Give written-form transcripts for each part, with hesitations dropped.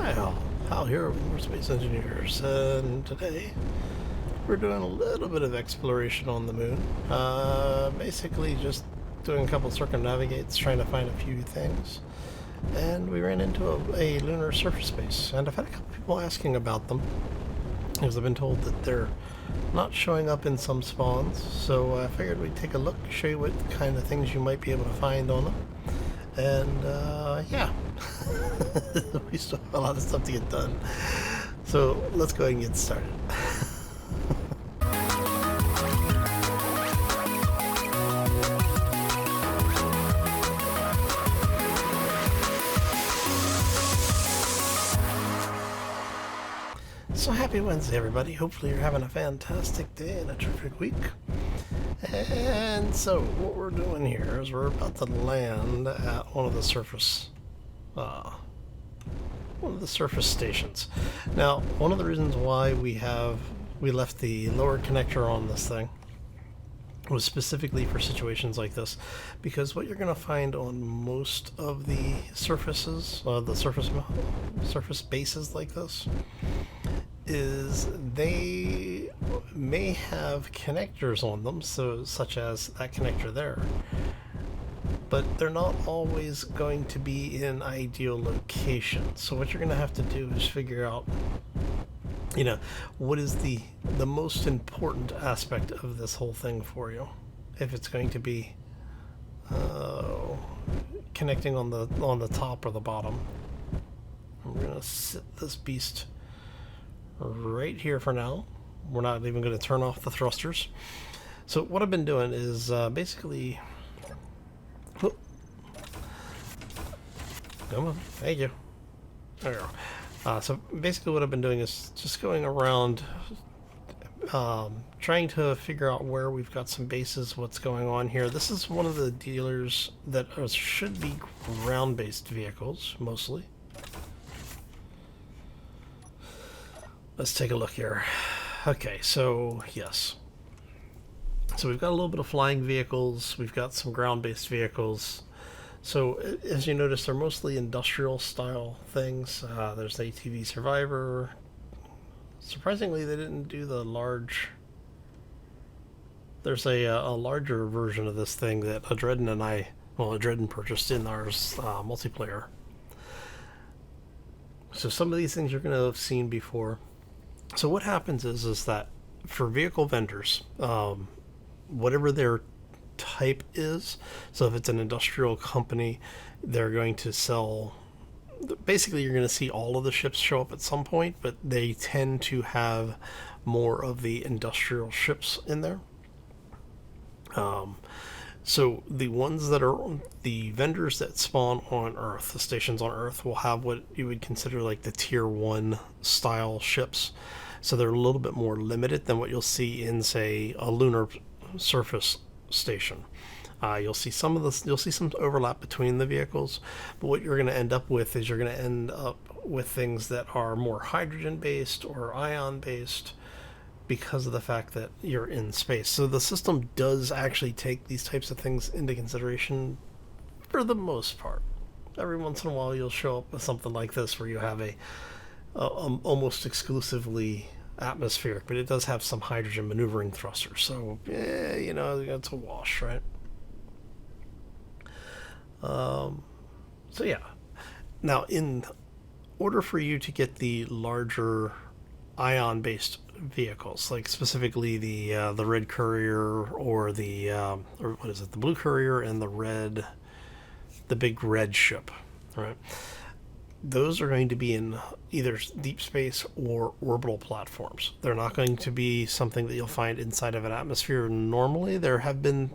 Hi all, Hal here with more Space Engineers, and today we're doing a little bit of exploration on the moon. Basically just doing a couple circumnavigates, trying to find a few things. And we ran into a lunar surface base, and I've had a couple people asking about them, because I've been told that they're not showing up in some spawns, so I figured we'd take a look, show you what kind of things you might be able to find on them. And yeah, we still have a lot of stuff to get done. So let's go ahead and get started. So happy Wednesday, everybody. Hopefully you're having a fantastic day and a terrific week. And so what we're doing here is we're about to land at one of the surface stations. Now, one of the reasons why we left the lower connector on this thing was specifically for situations like this, because what you're going to find on most of the surfaces, the surface bases like this, is they may have connectors on them, such as that connector there, but they're not always going to be in ideal locations. So what you're going to have to do is figure out, what is the most important aspect of this whole thing for you. If it's going to be connecting on the top or the bottom. I'm going to sit this beast right here for now. We're not even going to turn off the thrusters. So what I've been doing is basically... Whoop. Come on, thank you. There we go. So basically what I've been doing is just going around trying to figure out where we've got some bases, what's going on here. This is one of the dealers that should be ground-based vehicles, mostly. Let's take a look here. Okay, so yes. So we've got a little bit of flying vehicles, we've got some ground-based vehicles. So as you notice, they're mostly industrial style things. There's the ATV Survivor. Surprisingly, they didn't do the large... There's a larger version of this thing that Adredden purchased in ours multiplayer. So some of these things you're going to have seen before. So what happens is that for vehicle vendors, whatever their type is, so if it's an industrial company, they're going to sell... Basically, you're going to see all of the ships show up at some point, but they tend to have more of the industrial ships in there. So the ones that are the vendors that spawn on Earth, the stations on Earth, will have what you would consider like the tier 1 style ships. So they're a little bit more limited than what you'll see in, say, a lunar surface station. You'll see some overlap between the vehicles, but what you're going to end up with is you're going to end up with things that are more hydrogen based or ion based, because of the fact that you're in space. So the system does actually take these types of things into consideration for the most part. Every once in a while you'll show up with something like this where you have a almost exclusively atmospheric, but it does have some hydrogen maneuvering thrusters. So, it's a wash, right? So yeah. Now, in order for you to get the larger ion-based vehicles, like specifically the red courier or the blue courier and the big red ship, right? Those are going to be in either deep space or orbital platforms. They're not going to be something that you'll find inside of an atmosphere normally. There have been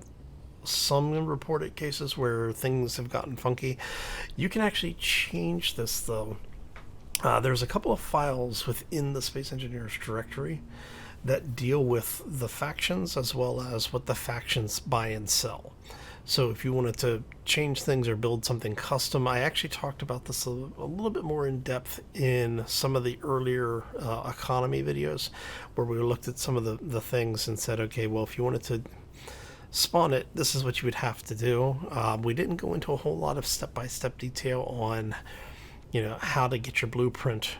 some reported cases where things have gotten funky. You can actually change this, though. There's a couple of files within the Space Engineers directory that deal with the factions as well as what the factions buy and sell. So if you wanted to change things or build something custom, I actually talked about this a little bit more in depth in some of the earlier economy videos, where we looked at some of the things and said, okay, well, if you wanted to spawn it, this is what you would have to do. We didn't go into a whole lot of step-by-step detail on how to get your blueprint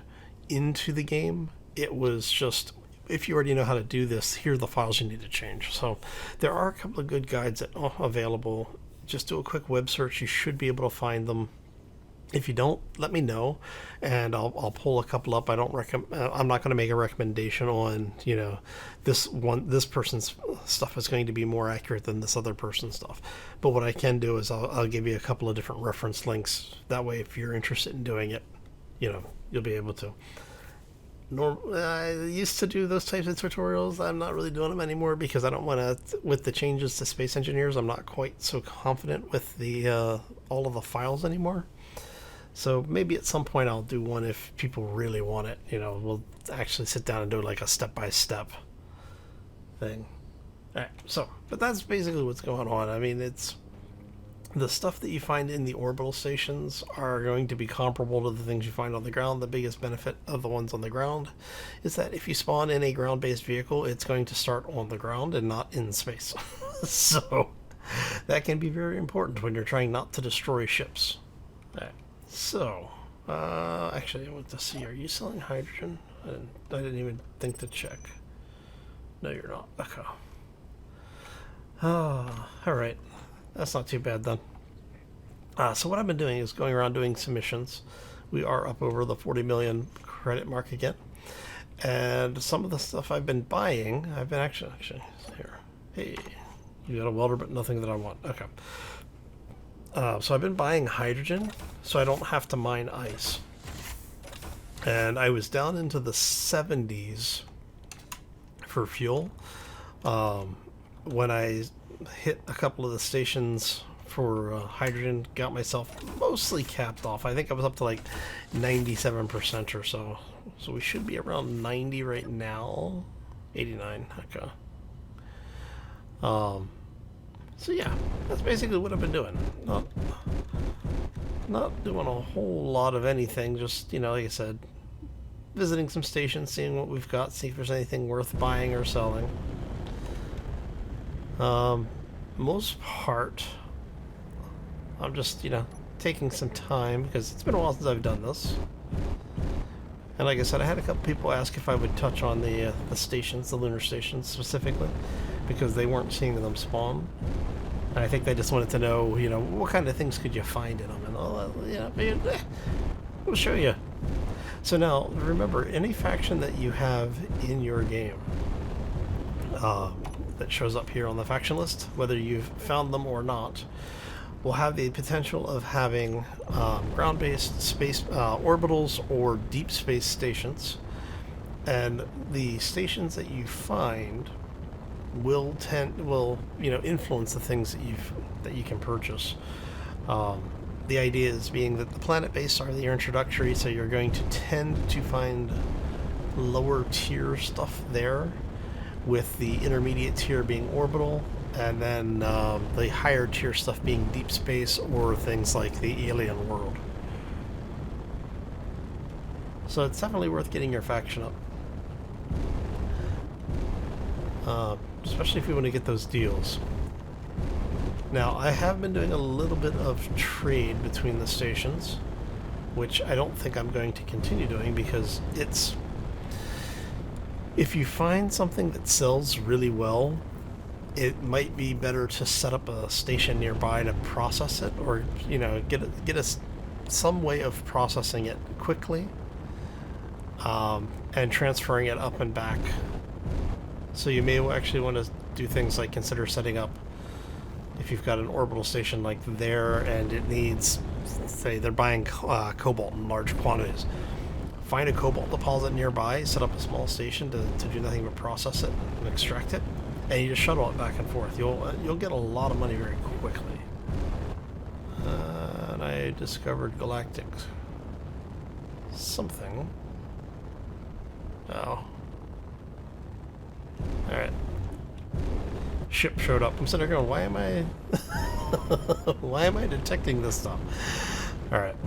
into the game. It was just, if you already know how to do this, here are the files you need to change. So there are a couple of good guides that are available. Just do a quick web search. You should be able to find them. If you don't, let me know, and I'll pull a couple up. I'm not going to make a recommendation on this person's stuff is going to be more accurate than this other person's stuff. But what I can do is I'll give you a couple of different reference links. That way, if you're interested in doing it, you'll be able to. I used to do those types of tutorials. I'm not really doing them anymore because I don't want to. With the changes to Space Engineers, I'm not quite so confident with the all of the files anymore. So maybe at some point I'll do one if people really want it. We'll actually sit down and do like a step-by-step thing. All right, but that's basically what's going on. I mean, it's the stuff that you find in the orbital stations are going to be comparable to the things you find on the ground. The biggest benefit of the ones on the ground is that if you spawn in a ground-based vehicle, it's going to start on the ground and not in space. So that can be very important when you're trying not to destroy ships. All right. So, actually, I want to see, are you selling hydrogen? I didn't even think to check. No, you're not. Okay. Alright. That's not too bad then. So what I've been doing is going around doing submissions. We are up over the 40 million credit mark again. And some of the stuff I've been buying, I've been actually, here. Hey, you got a welder, but nothing that I want. Okay. So I've been buying hydrogen so I don't have to mine ice. And I was down into the 70s for fuel when I hit a couple of the stations for hydrogen, got myself mostly capped off. I think I was up to like 97% or so. So we should be around 90 right now. 89, okay. So yeah, that's basically what I've been doing. Not doing a whole lot of anything, just, like I said, visiting some stations, seeing what we've got, see if there's anything worth buying or selling. Most part, I'm just, taking some time, because it's been a while since I've done this. And like I said, I had a couple people ask if I would touch on the stations, the lunar stations specifically, because they weren't seeing them spawn. And I think they just wanted to know, what kind of things could you find in them, and all that, we'll show you. So now, remember, any faction that you have in your game that shows up here on the faction list, whether you've found them or not, will have the potential of having ground-based space orbitals or deep space stations, and the stations that you find will influence the things that you can purchase. The idea is being that the planet base are the introductory, so you're going to tend to find lower tier stuff there, with the intermediate tier being orbital, and then the higher tier stuff being deep space or things like the alien world. So it's definitely worth getting your faction up. Especially if you want to get those deals. Now, I have been doing a little bit of trade between the stations, which I don't think I'm going to continue doing because if you find something that sells really well, it might be better to set up a station nearby to process it, or get some way of processing it quickly and transferring it up and back. So you may actually want to do things like consider setting up, if you've got an orbital station like there and it needs, say they're buying cobalt in large quantities, find a cobalt deposit nearby, set up a small station to do nothing but process it and extract it, and you just shuttle it back and forth. You'll get a lot of money very quickly. And I discovered galactic something. Oh. Alright. Ship showed up. I'm sitting there going, why am I detecting this stuff? Alright.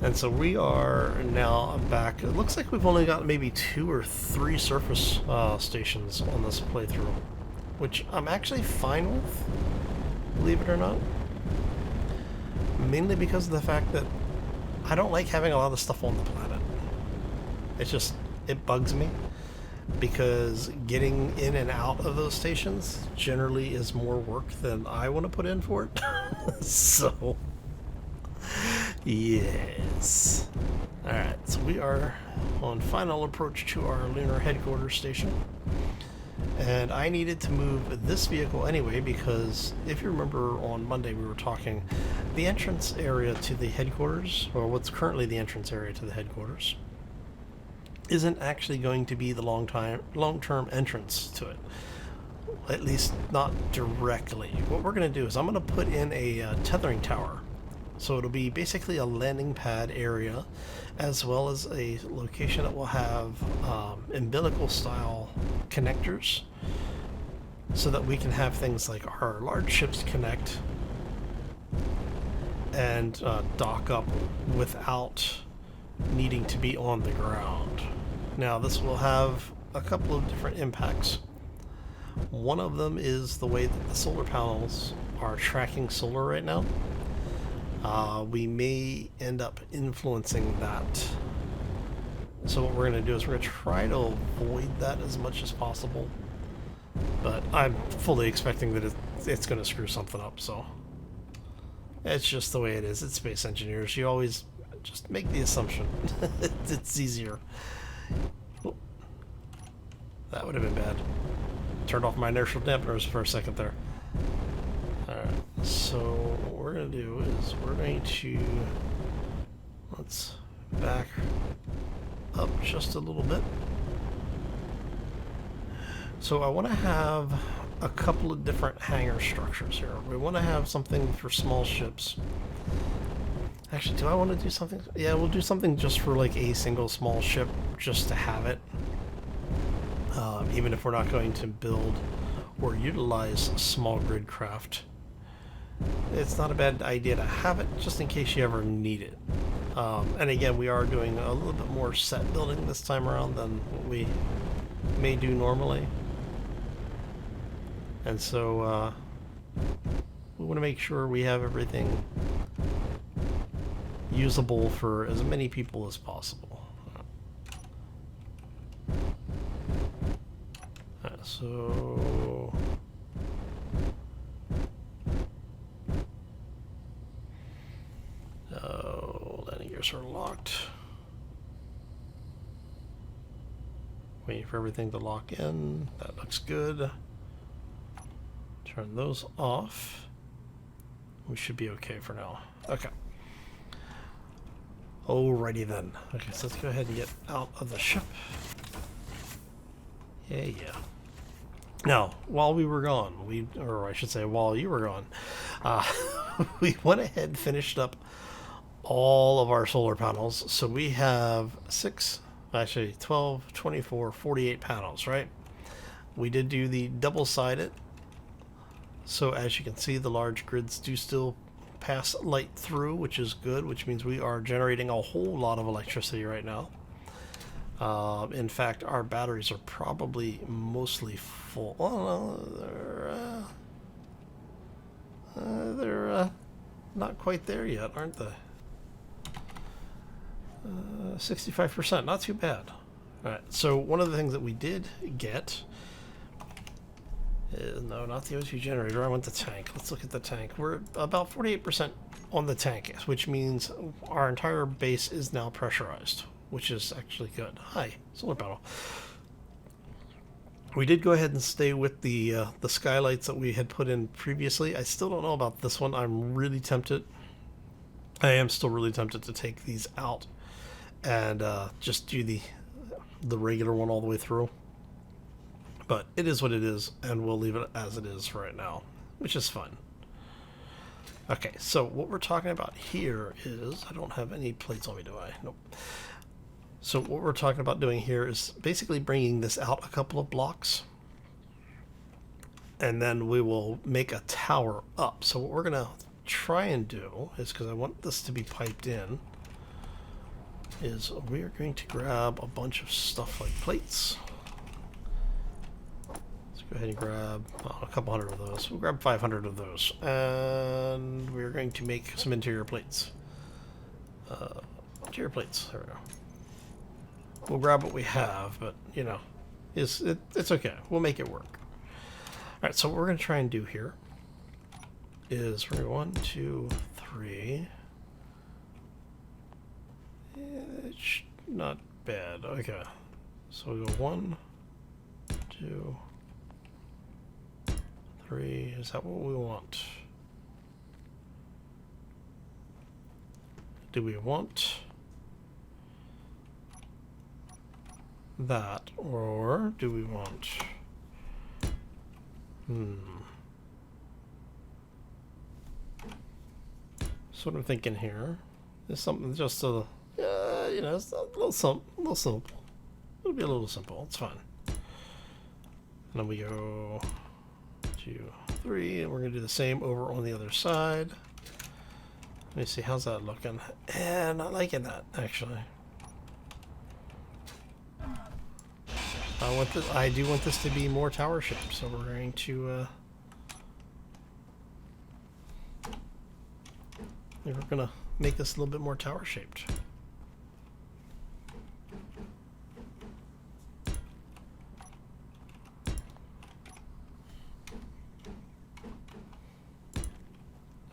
And so we are now back. It looks like we've only got maybe 2 or 3 surface stations on this playthrough, which I'm actually fine with, believe it or not. Mainly because of the fact that I don't like having a lot of stuff on the planet. It's just, it bugs me because getting in and out of those stations generally is more work than I want to put in for it. So, yes. Alright, so we are on final approach to our lunar headquarters station. And I needed to move this vehicle anyway because if you remember on Monday we were talking, the entrance area to the headquarters, or what's currently the entrance area to the headquarters, isn't actually going to be the long-term entrance to it. At least not directly. What we're going to do is I'm going to put in a tethering tower. So it'll be basically a landing pad area, as well as a location that will have umbilical style connectors, so that we can have things like our large ships connect and dock up without needing to be on the ground. Now this will have a couple of different impacts. One of them is the way that the solar panels are tracking solar right now. We may end up influencing that. So what we're going to do is we're going to try to avoid that as much as possible. But I'm fully expecting that it's going to screw something up, so it's just the way it is. It's space engineers. You always just make the assumption. It's easier. Oh, that would have been bad. Turned off my inertial dampeners for a second there. Alright, so what we're going to do is we're going to, let's back up just a little bit. So I want to have a couple of different hangar structures here. We want to have something for small ships. Actually, do I want to do something? Yeah, we'll do something just for like a single small ship, just to have it. Even if we're not going to build or utilize small grid craft, it's not a bad idea to have it just in case you ever need it. And again, we are doing a little bit more set building this time around than what we may do normally. And so we want to make sure we have everything usable for as many people as possible. So landing gears are locked. Waiting for everything to lock in. That looks good. Turn those off. We should be okay for now. Okay. Alrighty then. Okay, so let's go ahead and get out of the ship. Yeah. Now, while we were gone, or I should say while you were gone, we went ahead and finished up all of our solar panels. So we have 12, 24, 48 panels, right? We did do the double-sided. So as you can see, the large grids do still pass light through, which is good, which means we are generating a whole lot of electricity right now. In fact, our batteries are probably mostly full. Oh, no, they're not quite there yet, aren't they? 65%, not too bad. Alright, so one of the things that we did get is, no, not the O2 generator, I want the tank. Let's look at the tank. We're about 48% on the tank, which means our entire base is now pressurized, which is actually good. Hi, solar panel. We did go ahead and stay with the skylights that we had put in previously. I still don't know about this one. I'm really tempted. I am still really tempted to take these out and just do the regular one all the way through. But it is what it is, and we'll leave it as it is for right now, which is fun. Okay, so what we're talking about here is, I don't have any plates on me, do I? Nope. So what we're talking about doing here is basically bringing this out a couple of blocks, and then we will make a tower up. So what we're going to try and do is, because I want this to be piped in, is we are going to grab a bunch of stuff like plates. Let's go ahead and grab a couple hundred of those. We'll grab 500 of those, and we're going to make some interior plates. Interior plates. There we go. We'll grab what we have, but you know, it's okay. We'll make it work. All right. So what we're gonna try and do here is we're going 1, 2, 3. It's not bad. Okay. So we go 1, 2, 3. Is that what we want? Do we want that, or do we want so what I'm thinking here is something just you know, it's a little simple. It'll be a little simple. It's fine. And then we go 2, 3, and we're gonna do the same over on the other side. Let me see, how's that looking? Not liking that, actually. I do want this to be more tower shaped, so we're going to we're gonna make this a little bit more tower shaped.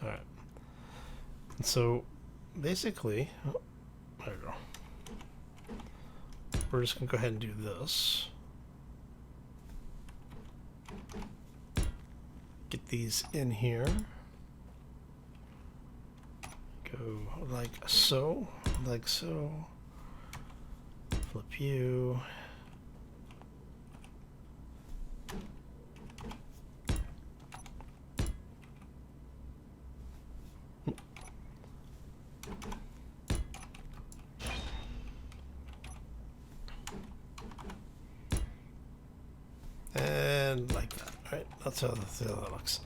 All right. And so basically, oh, there we go. We're just gonna go ahead and do this. Get these in here. Go like so, like so. Flip you. And like that, right? That's how that looks.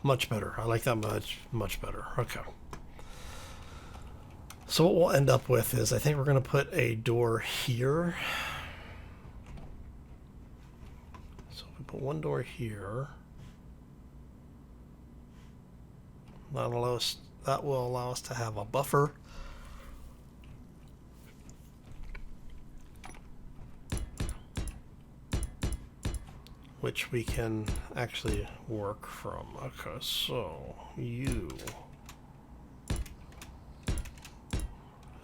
Much better. I like that much better. Okay. So what we'll end up with is I think we're going to put a door here. So we put one door here. That will allow us to have a buffer. Which we can actually work from. Okay, so you.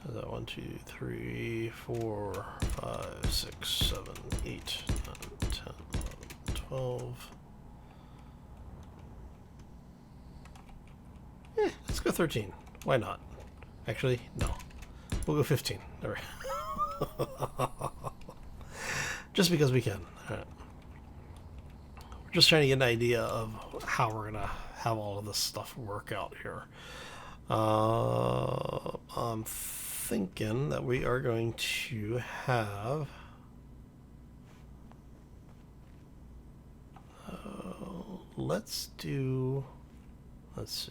Is that 1, 2, 3, 4, 5, 6, 7, 8, 9, 10, 11, 12. Let's go 13. Why not? Actually, no. We'll go 15. All right. Just because we can. All right. Just trying to get an idea of how we're gonna have all of this stuff work out here. I'm thinking that we are going to have let's see. Let's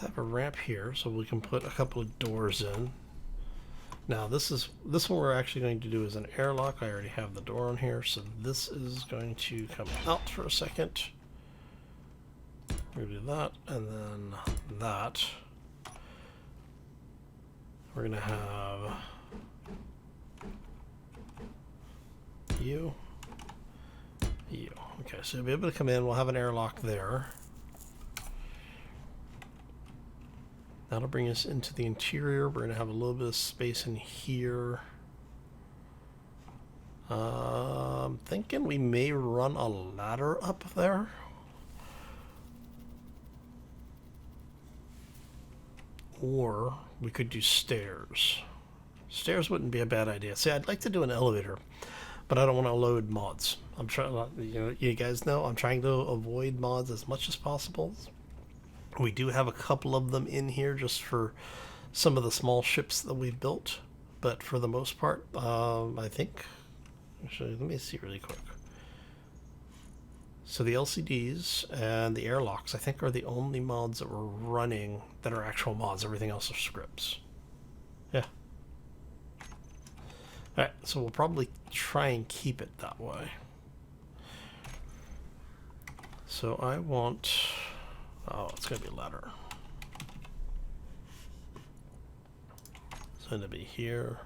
have a ramp here so we can put a couple of doors in. Now this one we're actually going to do is an airlock. I already have the door on here, so this is going to come out for a second. We're gonna do that, and then that. We're gonna have you. Okay, so you'll be able to come in. We'll have an airlock there. That'll bring us into the interior. We're going to have a little bit of space in here. I'm thinking we may run a ladder up there. Or we could do stairs. Stairs wouldn't be a bad idea. See, I'd like to do an elevator, but I don't want to load mods. I'm trying, you guys know, I'm trying to avoid mods as much as possible. We do have a couple of them in here just for some of the small ships that we've built, but for the most part, I think, actually, let me see really quick. So the LCDs and the airlocks, I think, are the only mods that we're running that are actual mods. Everything else are scripts. Yeah. Alright, so we'll probably try and keep it that way. So I want Oh, it's going to be a ladder. It's going to be here.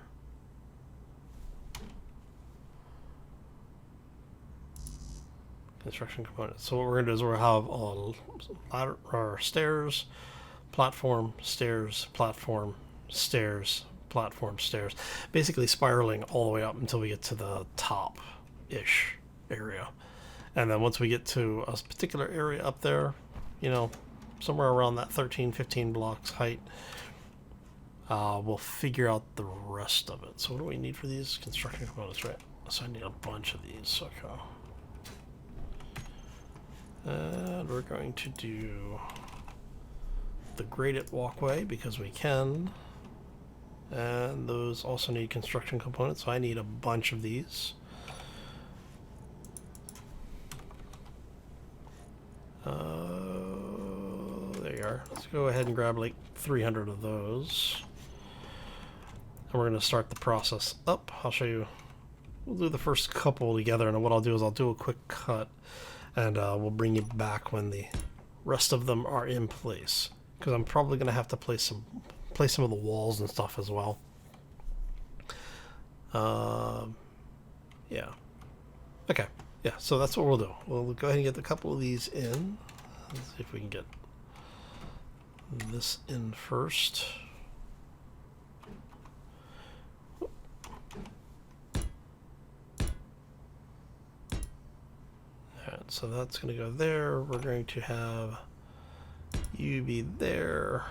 Construction components. So what we're going to do is we'll have a ladder or stairs, platform, stairs, platform, stairs, platform, stairs. Basically spiraling all the way up until we get to the top-ish area. And then once we get to a particular area up there, you know, somewhere around that 13, 15 blocks height, we'll figure out the rest of it. So what do we need for these? Construction components, right? So I need a bunch of these. Okay. And we're going to do the graded walkway because we can. And those also need construction components, so I need a bunch of these. There you are. Let's go ahead and grab like 300 of those. And we're going to start the process up. I'll show you. We'll do the first couple together, and what I'll do is I'll do a quick cut. And we'll bring you back when the rest of them are in place. Because I'm probably going to have to place some of the walls and stuff as well. Yeah. Okay. Yeah, so that's what we'll do. We'll go ahead and get a couple of these in. Let's see if we can get this in first. So that's going to go there. We're going to have you be there.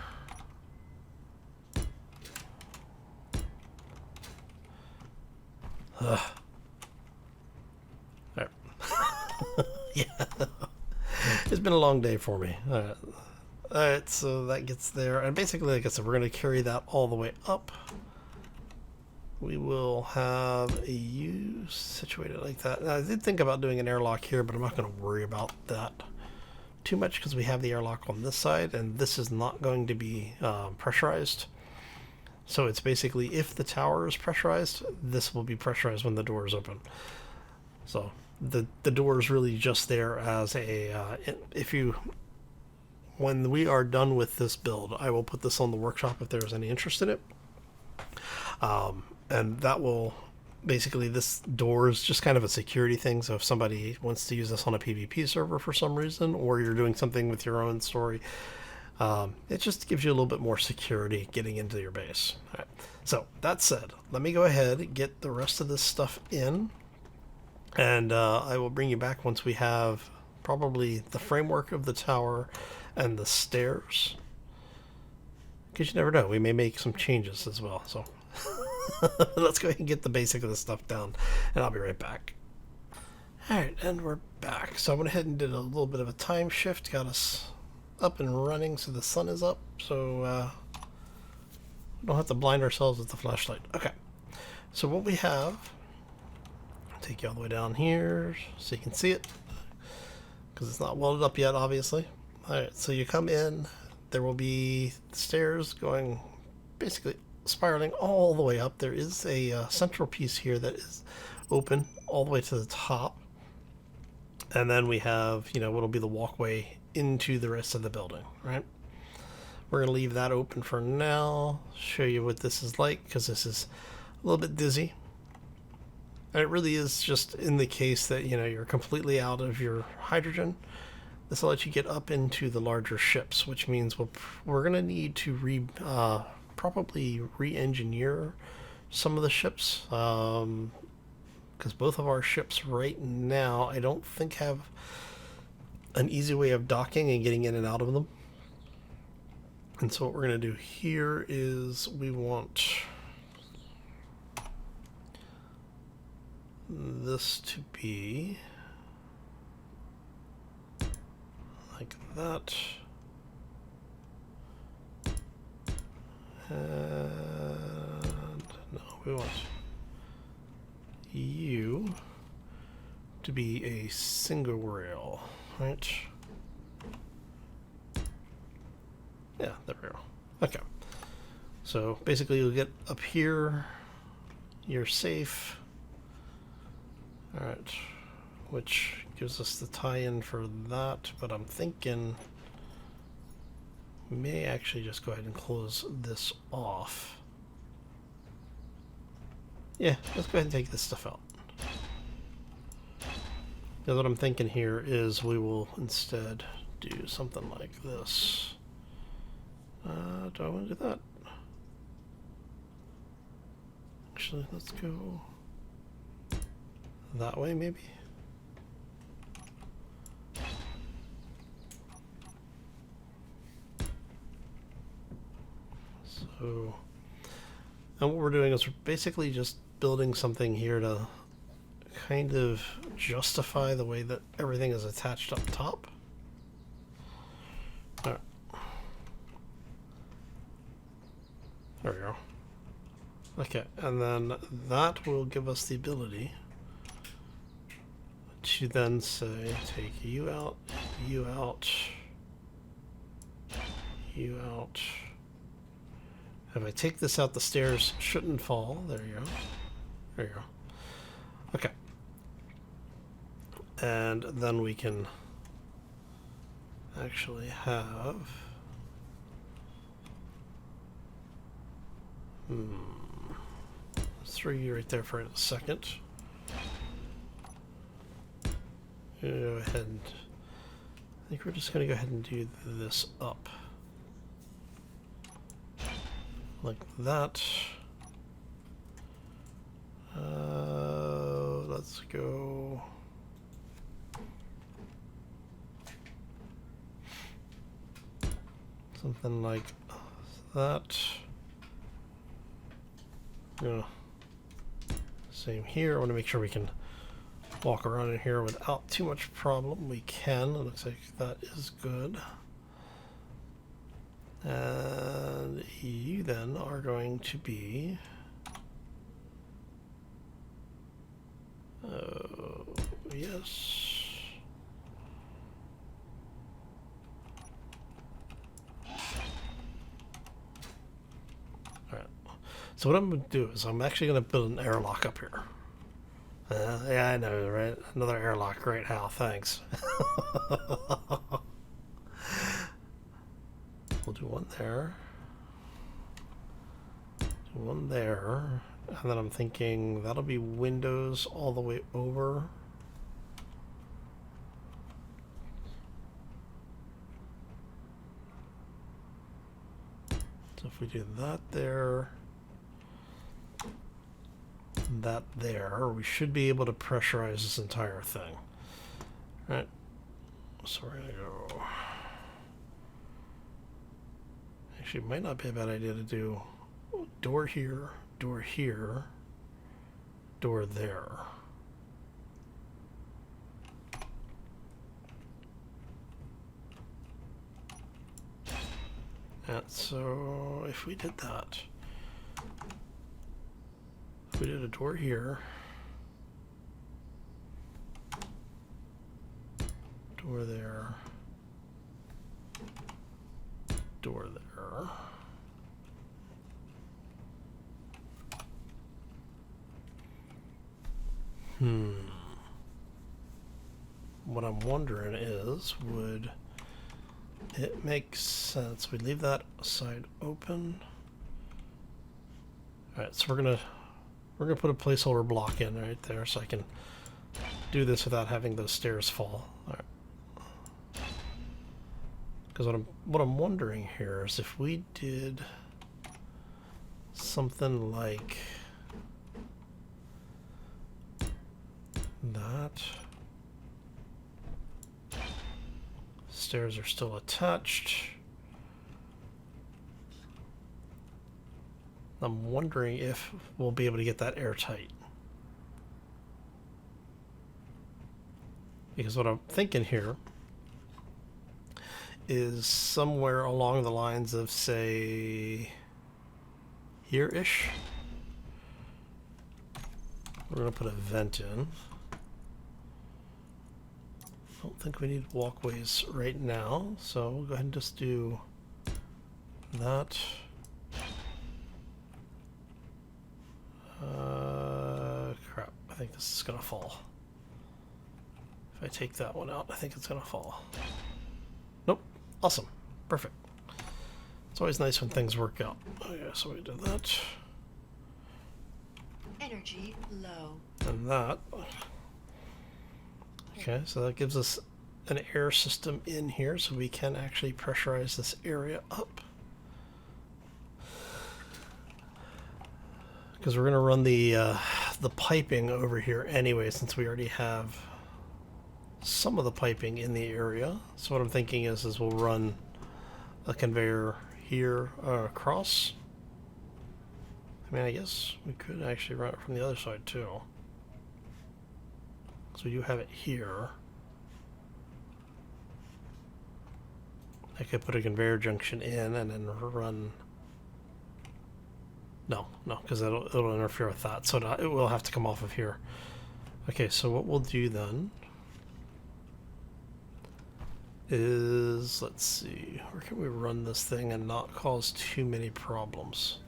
Ugh. All right. Yeah. It's been a long day for me. All right, so that gets there. And basically, like I said, we're going to carry that all the way up. We will have a U situated like that. Now, I did think about doing an airlock here, but I'm not going to worry about that too much because we have the airlock on this side, and this is not going to be pressurized. So it's basically if the tower is pressurized, this will be pressurized when the door is open. So the door is really just there as a when we are done with this build, I will put this on the workshop if there's any interest in it. And that will basically, this door is just kind of a security thing. So if somebody wants to use this on a PvP server for some reason, or you're doing something with your own story, it just gives you a little bit more security getting into your base. All right. So that said, let me go ahead and get the rest of this stuff in, and I will bring you back once we have probably the framework of the tower and the stairs. Because you never know, we may make some changes as well. So let's go ahead and get the basic of the stuff down, and I'll be right back. Alright, and we're back. So I went ahead and did a little bit of a time shift, got us up and running so the sun is up, so we don't have to blind ourselves with the flashlight. Okay, so what we have, I'll take you all the way down here so you can see it, because it's not welded up yet, obviously. Alright, so you come in, there will be stairs going basically spiraling all the way up. There is a central piece here that is open all the way to the top, and then we have, you know, what'll be the walkway into the rest of the building. Right, we're gonna leave that open for now, show you what this is like, because this is a little bit dizzy, and it really is just in the case that, you know, you're completely out of your hydrogen. This will let you get up into the larger ships, which means we're gonna need to probably re-engineer some of the ships, because both of our ships right now I don't think have an easy way of docking and getting in and out of them. And so what we're going to do here is we want this to be like that. And no, we want you to be a single rail, right? Yeah, there we go. Okay. So basically you'll get up here, you're safe. All right, which gives us the tie-in for that, but I'm thinking may actually just go ahead and close this off. Yeah, let's go ahead and take this stuff out. Now what I'm thinking here is we will instead do something like this. Do I want to do that? Actually, let's go that way maybe. So, and what we're doing is we're basically just building something here to kind of justify the way that everything is attached up top. All right. There we go. Okay, and then that will give us the ability to then say, take you out, you out, you out. If I take this out, the stairs shouldn't fall. There you go. There you go. Okay. And then we can actually have... Let's throw you right there for a second. Go ahead and... I think we're just going to go ahead and do this up. Like that. Let's go... something like that. Yeah. Same here. I want to make sure we can walk around in here without too much problem. We can. It looks like that is good. And you then are going to be... oh, yes. Alright. So what I'm going to do is I'm actually going to build an airlock up here. Yeah, I know, right? Another airlock. Great, Hal. Thanks. We'll do one there. Do one there. And then I'm thinking that'll be windows all the way over. So if we do that there, that there, we should be able to pressurize this entire thing. All right. So we're gonna go. Actually, it might not be a bad idea to do door here, door here, door there. And so if we did that, if we did a door here, door there, door there. What I'm wondering is, would it make sense we leave that side open? All right, so we're gonna put a placeholder block in right there, so I can do this without having those stairs fall. All right. Because what I'm wondering here is if we did something like that. Stairs are still attached. I'm wondering if we'll be able to get that airtight. Because what I'm thinking here is somewhere along the lines of, say, here-ish. We're going to put a vent in. I don't think we need walkways right now, so we'll go ahead and just do that. Crap, I think this is gonna fall. If I take that one out, I think it's gonna fall. Nope, awesome, perfect. It's always nice when things work out. Okay, so we did that. Energy low. And that. Okay, so that gives us an air system in here, so we can actually pressurize this area up. Because we're going to run the piping over here anyway, since we already have some of the piping in the area. So what I'm thinking is we'll run a conveyor here across. I mean, I guess we could actually run it from the other side too. So you have it here. I could put a conveyor junction in and then run. No, because it'll interfere with that. So it will have to come off of here. Okay, so what we'll do then is, let's see, where can we run this thing and not cause too many problems?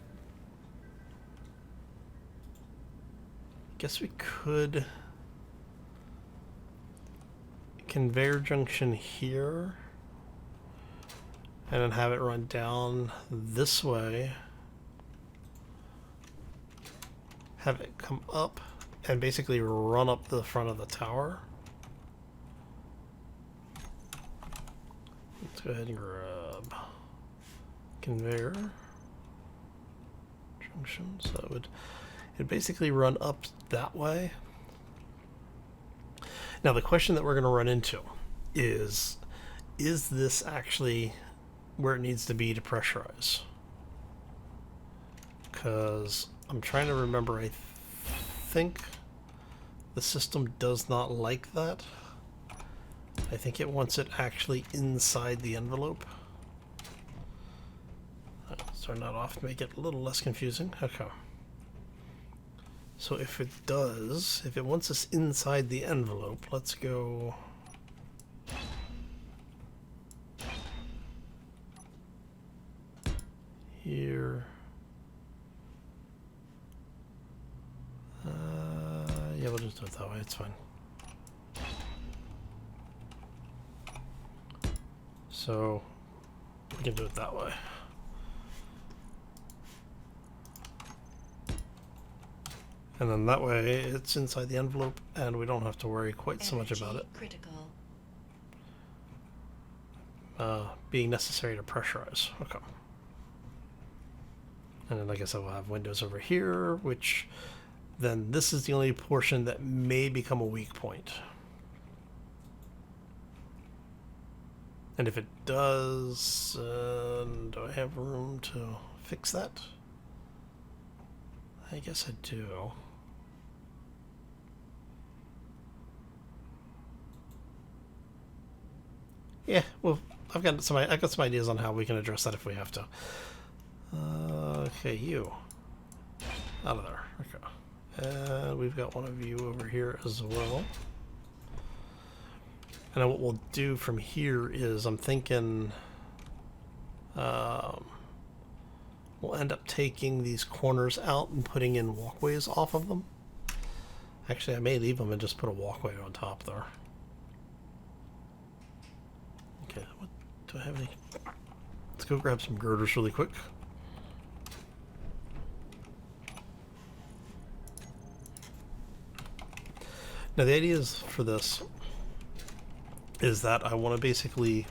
I guess we could conveyor junction here and then have it run down this way, have it come up and basically run up the front of the tower. Let's go ahead and grab conveyor junction. So it'd basically run up that way. Now the question that we're going to run into is this actually where it needs to be to pressurize? Because I'm trying to remember, I think the system does not like that. I think it wants it actually inside the envelope. Let's turn that off to make it a little less confusing. Okay. So if it does, if it wants us inside the envelope, let's go here. Yeah, we'll just do it that way, it's fine. So we can do it that way. And then that way it's inside the envelope and we don't have to worry quite so much about it critical. Being necessary to pressurize. Okay. And then like I said, we'll have windows over here, which then this is the only portion that may become a weak point. And if it does, do I have room to fix that? I guess I do. Yeah, well, I've got some ideas on how we can address that if we have to. Okay, you out of there. Okay, we've got one of you over here as well. And then what we'll do from here is, I'm thinking we'll end up taking these corners out and putting in walkways off of them. Actually, I may leave them and just put a walkway on top there. Okay, what do I have any? Let's go grab some girders really quick. Now the idea is for this is that I want to basically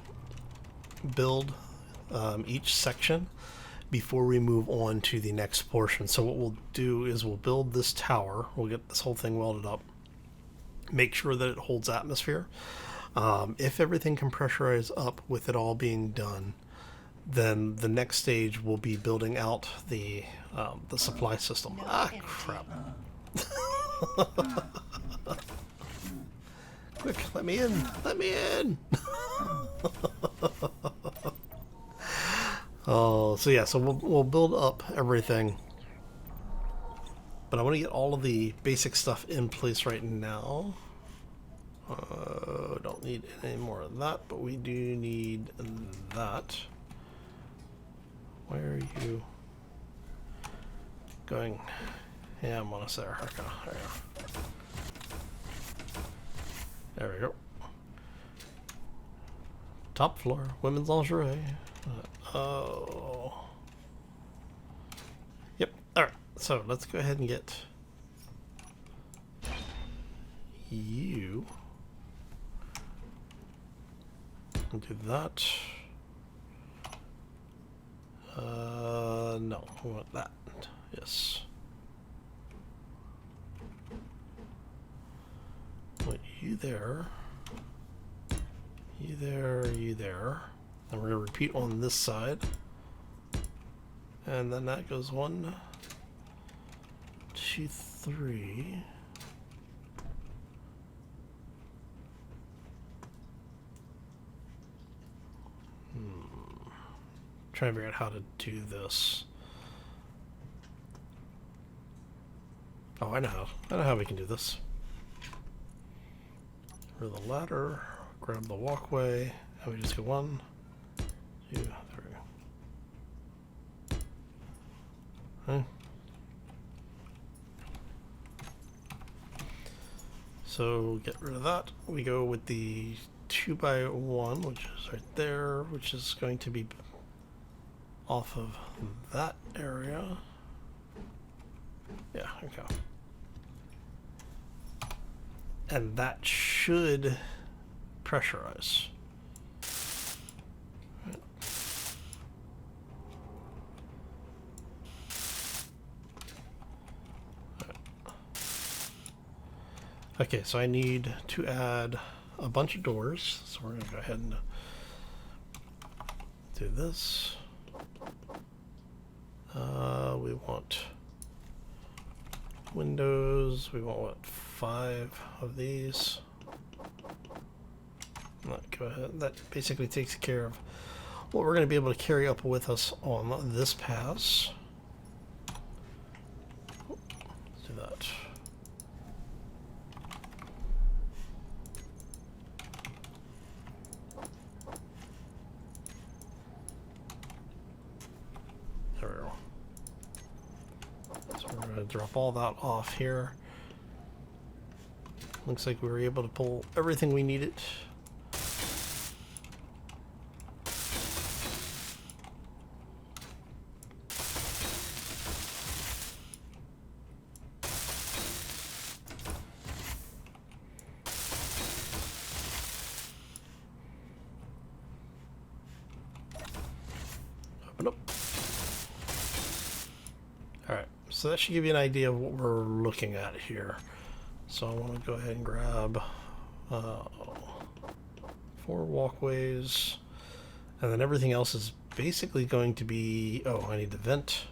build each section before we move on to the next portion. So what we'll do is we'll build this tower, we'll get this whole thing welded up, make sure that it holds atmosphere. If everything can pressurize up with it all being done, then the next stage will be building out the supply system. Crap. Quick, let me in! Let me in! Oh, so yeah, so we'll build up everything. But I want to get all of the basic stuff in place right now. Don't need any more of that, but we do need that. Where are you going? Yeah, I'm on a there. Okay, there we go. There we go. Top floor, women's lingerie. Oh. so let's go ahead and get you. And do that. No, we want that. Yes. Put you there. You there, you there. And we're going to repeat on this side. And then that goes 1, 2, 3. Trying to figure out how to do this. Oh, I know how we can do this. For the ladder, grab the walkway, and we just go 1, 2, 3. Okay. So get rid of that. We go with the 2x1, which is right there, which is going to be off of that area. Yeah, okay. And that should pressurize. Okay, so I need to add a bunch of doors. So we're going to go ahead and do this. We want windows. We want, what, 5 of these. Go ahead. That basically takes care of what we're going to be able to carry up with us on this pass. Let's do that. There we go. So we're going to drop all that off here. Looks like we were able to pull everything we needed. Open up. Alright, so that should give you an idea of what we're looking at here. So I want to go ahead and grab 4 walkways, and then everything else is basically going to be, oh, I need the vent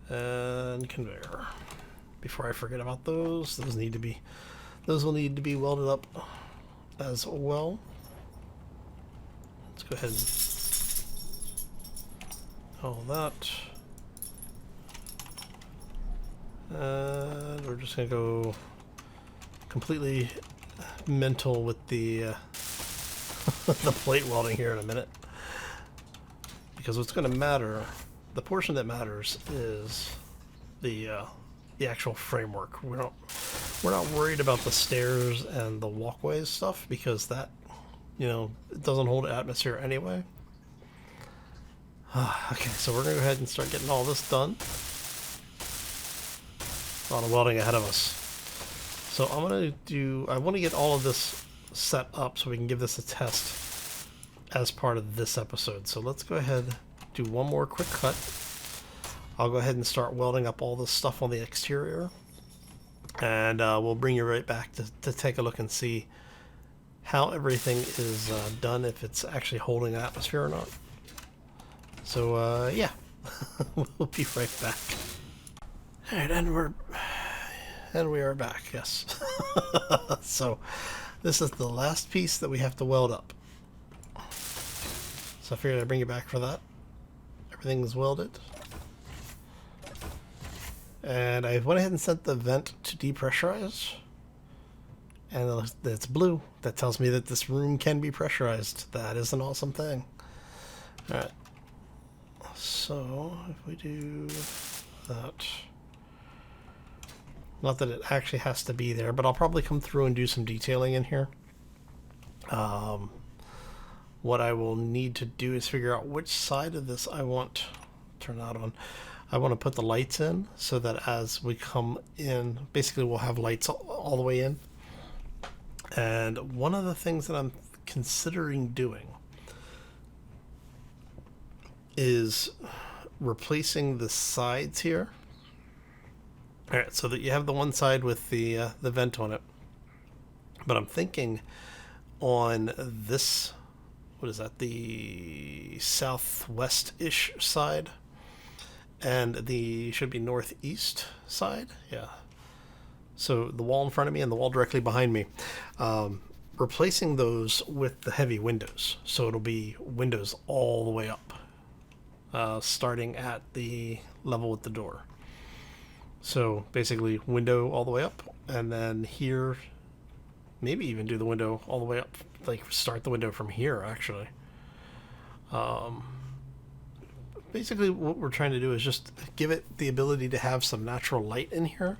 and conveyor. Before I forget about those will need to be welded up as well. Let's go ahead and all that. And we're just going to go completely mental with the the plate welding here in a minute. Because what's going to matter, the portion that matters is the actual framework. We're not worried about the stairs and the walkways stuff, because that, you know, it doesn't hold atmosphere anyway. Okay, so we're going to go ahead and start getting all this done. A lot of welding ahead of us. So I want to get all of this set up so we can give this a test as part of this episode. So let's go ahead, do one more quick cut. I'll go ahead and start welding up all this stuff on the exterior. And we'll bring you right back to take a look and see how everything is done, if it's actually holding atmosphere or not. So yeah, we'll be right back. Alright, and we are back, yes. So this is the last piece that we have to weld up. So I figured I'd bring you back for that. Everything is welded. And I went ahead and set the vent to depressurize. And it's blue. That tells me that this room can be pressurized. That is an awesome thing. Alright. So if we do that. Not that it actually has to be there, but I'll probably come through and do some detailing in here. What I will need to do is figure out which side of this I want turn that on. I want to put the lights in so that as we come in, basically we'll have lights all the way in. And one of the things that I'm considering doing is replacing the sides here. All right, so that you have the one side with the vent on it. But I'm thinking on this, what is that, the southwest-ish side, and the should be northeast side, yeah. So the wall in front of me and the wall directly behind me, replacing those with the heavy windows. So it'll be windows all the way up, starting at the level with the door. So basically window all the way up, and then here, maybe even do the window all the way up, like start the window from here actually. Basically what we're trying to do is just give it the ability to have some natural light in here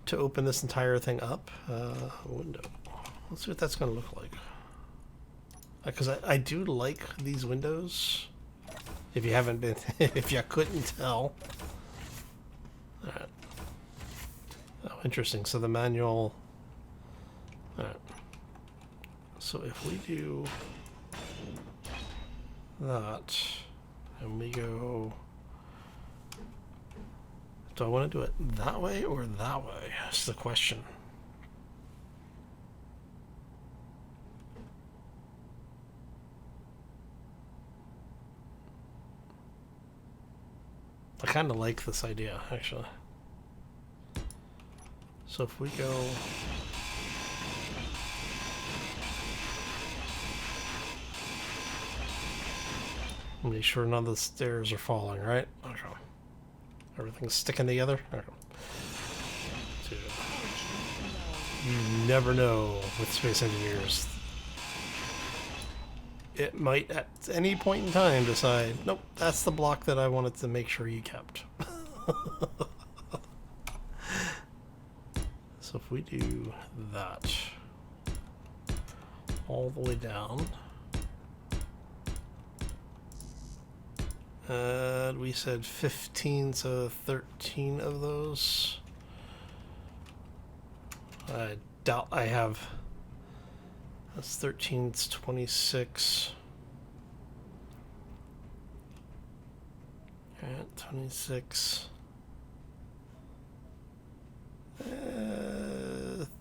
to open this entire thing up. Window. Let's see what that's going to look like. Because I do like these windows. If you haven't been, if you couldn't tell. Alright. Oh, interesting. So the manual. Alright. So if we do that, and we go, do I want to do it that way or that way? That's the question. I kind of like this idea, actually. So if we go... Make sure none of the stairs are falling, right? Okay. Everything's sticking together? Okay. Dude. You never know with space engineers. It might at any point in time decide, nope, that's the block that I wanted to make sure you kept. So if we do that all the way down, and we said 15, so 13 of those. I doubt I have. That's 13, it's 26. Alright, 26.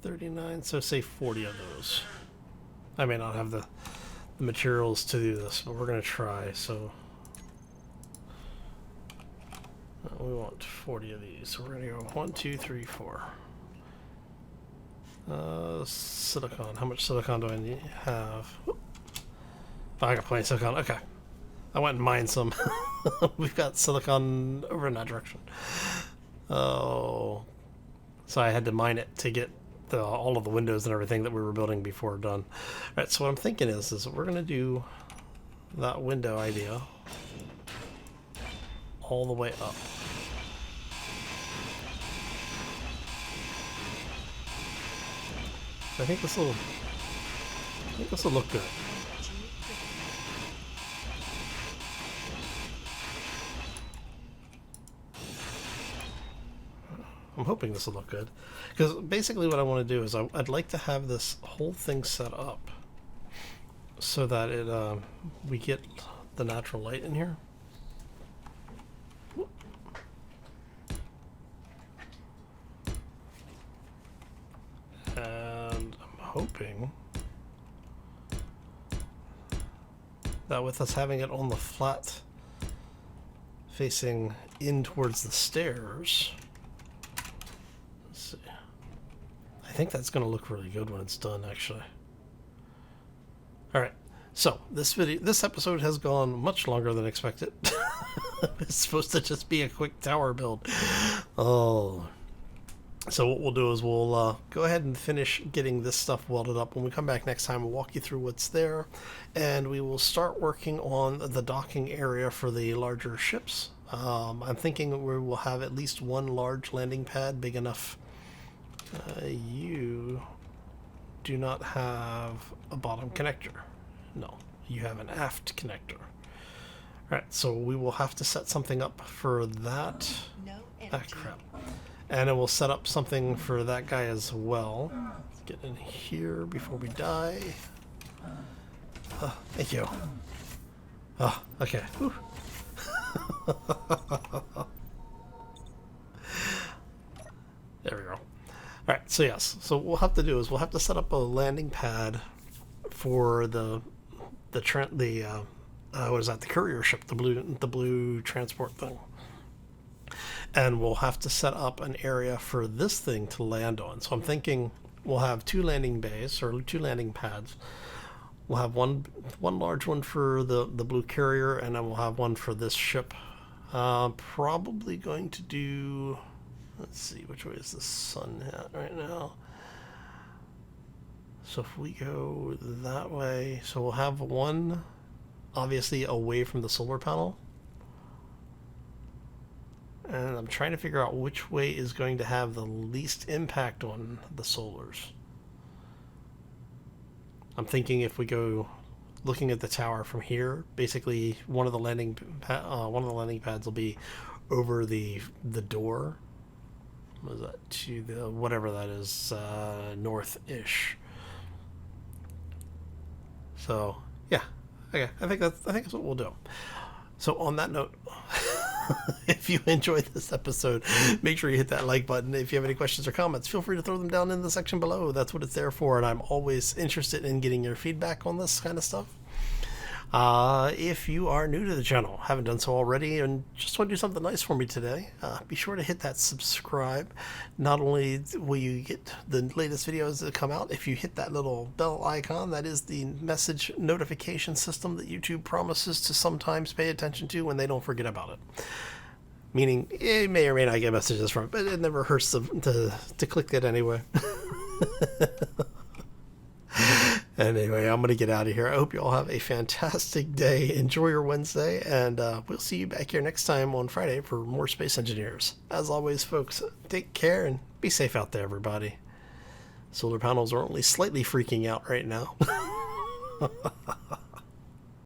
39, so say 40 of those. I may not have the materials to do this, but we're going to try, so... we want 40 of these, so we're going to go 1, 2, 3, 4. Silicon. How much silicon do I need have? Oh, I got plenty of silicon. Okay. I went and mined some. We've got silicon over in that direction. Oh. So I had to mine it to get all of the windows and everything that we were building before done. Alright, so what I'm thinking is we're going to do that window idea all the way up. I think this will look good. I'm hoping this will look good, because basically what I want to do is I'd like to have this whole thing set up so that it we get the natural light in here. And I'm hoping that with us having it on the flat facing in towards the stairs, let's see, I think that's going to look really good when it's done, actually. Alright, so this episode has gone much longer than expected. It's supposed to just be a quick tower build. Oh. So what we'll do is we'll go ahead and finish getting this stuff welded up. When we come back next time, we'll walk you through what's there, and we will start working on the docking area for the larger ships. I'm thinking we will have at least one large landing pad big enough. You do not have a bottom connector. No, you have an aft connector. Alright, so we will have to set something up for that. No Ah, energy. crap. And it will set up something for that guy as well. Let's get in here before we die. Thank you. Oh, okay. Whew. There we go. Alright, so yes. So what we'll have to do is we'll have to set up a landing pad for the what is that? The courier ship, the blue transport thing. And we'll have to set up an area for this thing to land on. So I'm thinking we'll have 2 landing bays or 2 landing pads. We'll have one large one for the blue carrier, and then we'll have one for this ship. Probably going to do. Let's see, which way is the sun at right now? So if we go that way, so we'll have one obviously away from the solar panel. And I'm trying to figure out which way is going to have the least impact on the solars. I'm thinking if we go looking at the tower from here, basically one of the landing pads will be over the door. What is that? To the whatever that is, north-ish. So yeah, okay. I think that's what we'll do. So on that note. If you enjoyed this episode, make sure you hit that like button. If you have any questions or comments, feel free to throw them down in the section below. That's what it's there for, and I'm always interested in getting your feedback on this kind of stuff. If you are new to the channel, haven't done so already, and just want to do something nice for me today, be sure to hit that subscribe. Not only will you get the latest videos that come out, if you hit that little bell icon, that is the message notification system that YouTube promises to sometimes pay attention to when they don't forget about it. Meaning, it may or may not get messages from it, but it never hurts to click it anyway. Anyway, I'm going to get out of here. I hope you all have a fantastic day. Enjoy your Wednesday, and we'll see you back here next time on Friday for more Space Engineers. As always, folks, take care and be safe out there, everybody. Solar panels are only slightly freaking out right now.